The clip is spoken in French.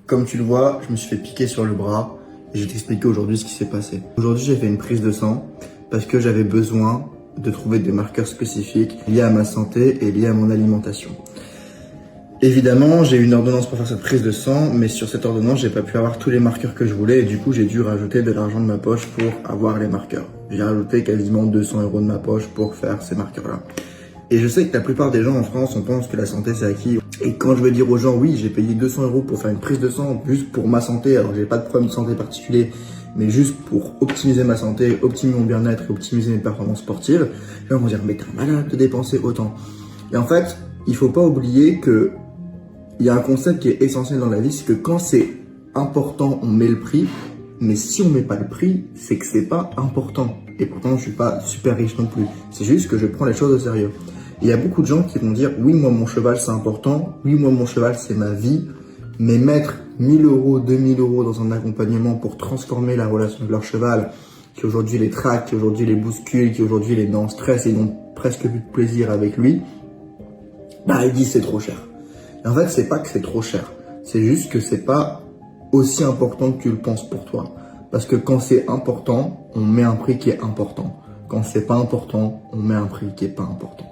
Comme tu le vois, je me suis fait piquer sur le bras et je vais t'expliquer aujourd'hui ce qui s'est passé. Aujourd'hui, j'ai fait une prise de sang parce que j'avais besoin de trouver des marqueurs spécifiques liés à ma santé et liés à mon alimentation. Évidemment, j'ai eu une ordonnance pour faire cette prise de sang, mais sur cette ordonnance, j'ai pas pu avoir tous les marqueurs que je voulais et du coup, j'ai dû rajouter de l'argent de ma poche pour avoir les marqueurs. J'ai rajouté quasiment 200 € de ma poche pour faire ces marqueurs-là. Et je sais que la plupart des gens en France, on pense que la santé c'est acquis. Et quand je veux dire aux gens, oui, j'ai payé 200 € pour faire une prise de sang, juste pour ma santé, alors j'ai pas de problème de santé particulier, mais juste pour optimiser ma santé, optimiser mon bien-être et optimiser mes performances sportives, les gens vont dire, mais t'es un malade de dépenser autant. Et en fait, il faut pas oublier que il y a un concept qui est essentiel dans la vie, c'est que quand c'est important, on met le prix, mais si on met pas le prix, c'est que c'est pas important. Et pourtant, je suis pas super riche non plus. C'est juste que je prends les choses au sérieux. Il y a beaucoup de gens qui vont dire, oui, moi, mon cheval, c'est important. Oui, moi, mon cheval, c'est ma vie. Mais mettre 1000 €, 2000 € dans un accompagnement pour transformer la relation de leur cheval, qui aujourd'hui les traque, qui aujourd'hui les bouscule, qui aujourd'hui les met en stress et n'ont presque plus de plaisir avec lui, bah, ils disent c'est trop cher. Et en fait, c'est pas que c'est trop cher. C'est juste que c'est pas aussi important que tu le penses pour toi. Parce que quand c'est important, on met un prix qui est important. Quand c'est pas important, on met un prix qui est pas important.